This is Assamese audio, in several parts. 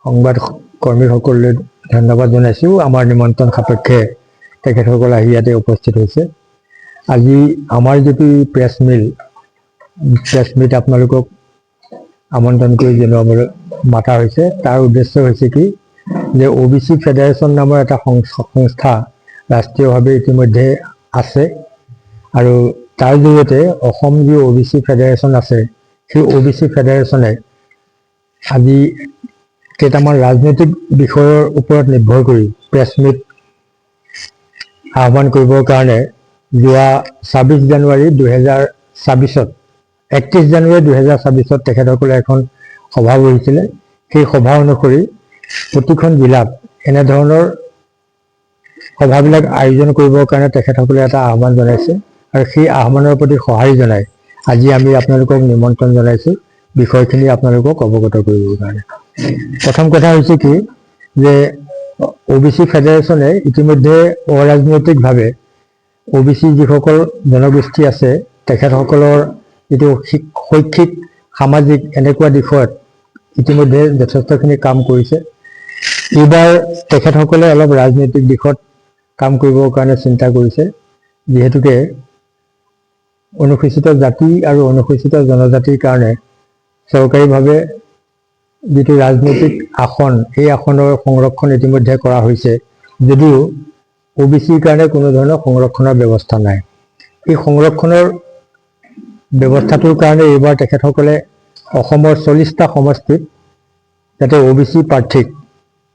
সংবাদ কৰ্মীসকললৈ ধন্যবাদ জনাইছোঁ। আমাৰ নিমন্ত্ৰণ সাপেক্ষে তেখেতসকল আহি ইয়াতে উপস্থিত হৈছে। আজি আমাৰ যিটো প্ৰেছ মিট আপোনালোকক আমন্ত্ৰণ কৰি জনাবলৈ মাতা হৈছে। তাৰ উদ্দেশ্য হৈছে কি যে OBC ফেডাৰেশ্যন নামৰ এটা সংস্থা ৰাষ্ট্ৰীয়ভাৱে ইতিমধ্যে আছে আৰু তাৰ জৰিয়তে অসম যি OBC ফেডাৰেশ্যন আছে সেই OBC ফেডাৰেশ্যনে আজি কেইটামান ৰাজনৈতিক বিষয়ৰ ওপৰত নিৰ্ভৰ কৰি প্ৰেছ মিট আহ্বান কৰিবৰ কাৰণে যোৱা 26 জানুৱাৰী 2024 31 জানুৱাৰী 2024 তেখেতসকলে এখন সভা বহিছিলে। সেই সভা অনুসৰি প্ৰতিখন জিলাত এনেধৰণৰ সভাবিলাক আয়োজন কৰিবৰ কাৰণে তেখেতসকলে এটা আহ্বান জনাইছে আৰু সেই আহ্বানৰ প্ৰতি সঁহাৰি জনাই আজি আমি আপোনালোকক নিমন্ত্ৰণ জনাইছোঁ বিষয়খিনি আপোনালোকক অৱগত কৰিবৰ কাৰণে। প্ৰথম কথা হৈছে কি যে OBC ফেডাৰেশ্যনে ইতিমধ্যে অৰাজনৈতিকভাৱে OBC যিসকল জনগোষ্ঠী আছে তেখেতসকলৰ যিটো শৈক্ষিক সামাজিক এনেকুৱা দিশত ইতিমধ্যে যথেষ্টখিনি কাম কৰিছে। এইবাৰ তেখেতসকলে অলপ ৰাজনৈতিক দিশত কাম কৰিবৰ কাৰণে চিন্তা কৰিছে, যিহেতুকে অনুসূচিত জাতি আৰু অনুসূচিত জনজাতিৰ কাৰণে চৰকাৰীভাৱে যিটো ৰাজনৈতিক আসন এই আসনৰ সংৰক্ষণ ইতিমধ্যে কৰা হৈছে, যদিও OBCৰ কাৰণে কোনো ধৰণৰ সংৰক্ষণৰ ব্যৱস্থা নাই। এই সংৰক্ষণৰ ব্যৱস্থাটোৰ কাৰণে এইবাৰ তেখেতসকলে অসমৰ 40টা সমষ্টিত যাতে OBC প্ৰাৰ্থীক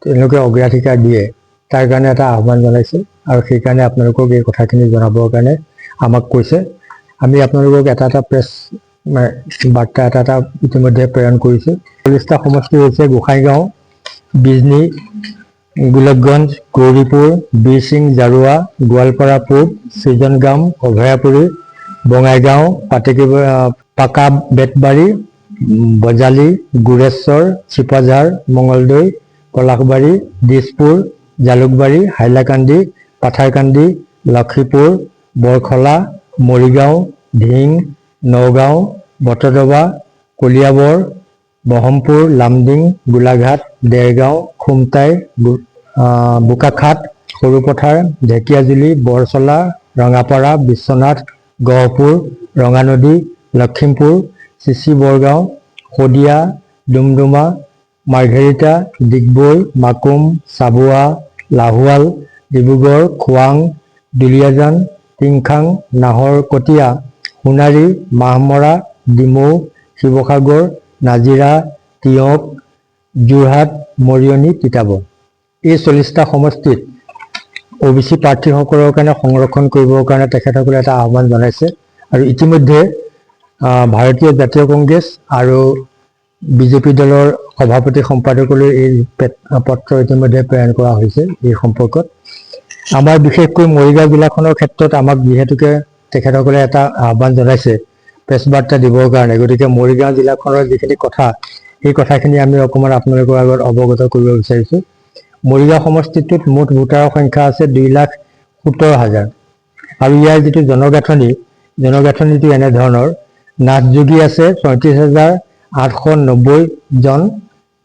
তেওঁলোকে অগ্ৰাধিকাৰ দিয়ে তাৰ কাৰণে এটা আহ্বান জনাইছে আৰু সেইকাৰণে আপোনালোকক এই কথাখিনি জনাবৰ কাৰণে আমাক কৈছে। আমি আপোনালোকক এটা প্ৰেছ বাৰ্তা এটা ইতিমধ্যে প্ৰেৰণ কৰিছোঁ। 40টা সমষ্টি হৈছে গোসাইগাঁও, বিজনী, গোলকগঞ্জ, গৌৰীপুৰ, বীৰসিং, জাৰুৱা, গোৱালপাৰা পূব, সৃজনগাম, অভয়াপুৰী, বঙাইগাঁও, পাকা বেতবাৰী, বজালী, গোৰেশ্বৰ, চিপাঝাৰ, মঙলদৈ, পলাশবাৰী, দিছপুৰ, জালুকবাৰী, হাইলাকান্দি, পাথাৰকান্দি, লক্ষীপুৰ, বৰখলা, মৰিগাঁও, ধিং, নগাঁও, বটদ্ৰৱা, কলিয়াবৰ, বহমপুৰ, লামডিং, গোলাঘাট, দেৰগাঁও, খুমটাই, বোকাখাট, সৰুপথাৰ, ঢেকীয়াজুলি, বৰচলা, ৰঙাপাৰা, বিশ্বনাথ, গহপুৰ, ৰঙানদী, লখিমপুৰ, চিচি বৰগাঁও, শদিয়া, ডুমডুমা, মাৰ্ঘেৰিটা, ডিগবৈ, মাকুম, চাবুৱা, লাহোৱাল, ডিব্ৰুগড়, খোৱাং, দুলিয়াজান, টিংখাং, নাহৰকটীয়া, সোণাৰী, মাহমৰা, ডিমৌ, শিৱসাগৰ, নাজিৰা, তিয়ক, যোৰহাট, মৰিয়নি, তিতাবৰ। এই 40টা সমষ্টিত OBC প্ৰাৰ্থীসকলৰ কাৰণে সংৰক্ষণ কৰিবৰ কাৰণে তেখেতসকলে এটা আহ্বান জনাইছে আৰু ইতিমধ্যে ভাৰতীয় জাতীয় কংগ্ৰেছ আৰু বিজেপি দলৰ সভাপতি সম্পাদকলৈ এই পত্ৰ ইতিমধ্যে প্ৰেৰণ কৰা হৈছে। এই সম্পৰ্কত আমাৰ বিশেষকৈ মৰিগাঁও জিলাখনৰ ক্ষেত্ৰত আমাক যিহেতুকে তেখেতসকলে এটা আহ্বান জনাইছে প্ৰেছ বাৰ্তা দিবৰ কাৰণে, গতিকে মৰিগাঁও জিলাখনৰ যিখিনি কথা সেই কথাখিনি আমি অকণমান আপোনালোকৰ আগত অৱগত কৰিব বিচাৰিছোঁ। মৰিগাঁও সমষ্টিটোত মুঠ ভোটাৰৰ সংখ্যা আছে 2,17,000 আৰু ইয়াৰ যিটো জনগাঁথনিটো এনেধৰণৰ: নাথযোগী আছে 34,890 জন,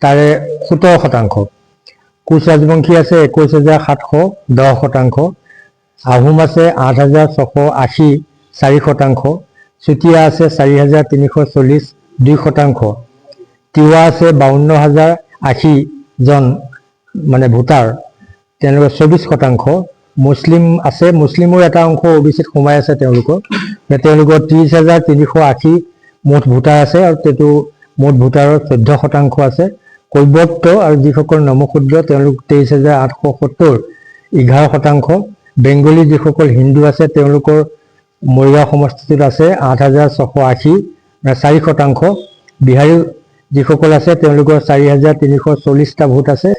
তাৰে 17%। কোচ ৰাজবংশী আছে 21,710%। আহোম আছে 8,680 4%। চুতীয়া আছে 4,340 2%। তিৱা আছে 52,080 জন মানে ভোটাৰ, তেওঁলোকৰ 24%। মুছলিম আছে, মুছলিমৰ এটা অংশ OBCত সোমাই আছে তেওঁলোকৰ 30,380 মুঠ ভোটাৰ আছে আৰু সেইটো মুঠ ভোটাৰৰ 14% আছে। কৈবৰ্ত আৰু যিসকল নমশূদ্ৰ তেওঁলোক 23,870 11%। বেংগলী যিসকল হিন্দু আছে তেওঁলোকৰ মৰিগাঁও সমষ্টিটোত আছে 8,680 4%। বিহাৰী যিসকল আছে তেওঁলোকৰ 4,340টা ভোট আছে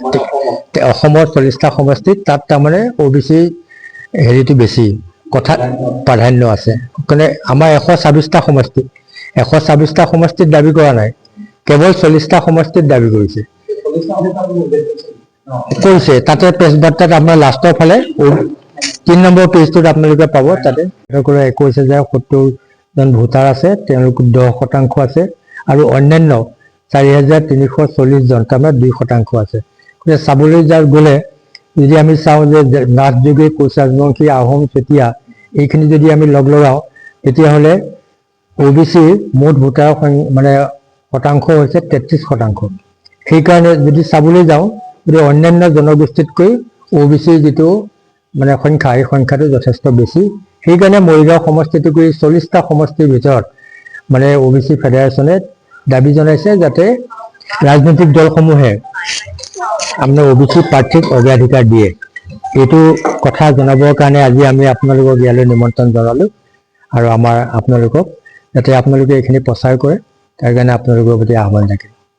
অসমৰ 40টা সমষ্টিত। তাত তাৰমানে OBC হেৰিটো বেছি কথা প্ৰাধান্য আছে। মানে আমাৰ 126টা সমষ্টিত দাবী কৰা নাই, কেৱল 40টা সমষ্টিত দাবী কৰিছে। তাতে প্ৰেছ বাৰ্তাত আপোনাৰ লাষ্টৰ ফালে 3 নম্বৰ পেজটোত আপোনালোকে পাব। তাতে 21,070 জন ভোটাৰ আছে, তেওঁলোক 10% আছে আৰু অন্যান্য 4340 জন, তাৰমানে 2% আছে। গতিকে চাবলৈ গ'লে যদি আমি চাওঁ যে নাথযোগী, কোচ ৰাজবংশী, আহোম, চুতীয়া এইখিনি যদি আমি লগ লগাওঁ তেতিয়াহ'লে OBCৰ মুঠ ভোটাৰ মানে শতাংশ হৈছে 33%। সেইকাৰণে যদি চাবলৈ যাওঁ গতিকে অন্যান্য জনগোষ্ঠীতকৈ OBCৰ যিটো মানে সংখ্যা, এই সংখ্যাটো যথেষ্ট বেছি। সেইকাৰণে মৰিগাঁও সমষ্টিটো কৰি 40টা সমষ্টিৰ ভিতৰত মানে OBC ফেডাৰেশ্যনে দাবী জনাইছে যাতে ৰাজনৈতিক দলসমূহে আপোনাৰ OBC প্ৰাৰ্থীক অগ্ৰাধিকাৰ দিয়ে। এইটো কথা জনাবৰ কাৰণে আজি আমি আপোনালোকক ইয়ালৈ নিমন্ত্ৰণ জনালোঁ আৰু আপোনালোকক যাতে আপোনালোকে এইখিনি প্ৰচাৰ কৰে তাৰ কাৰণে আপোনালোকৰ প্ৰতি আহ্বান থাকিল।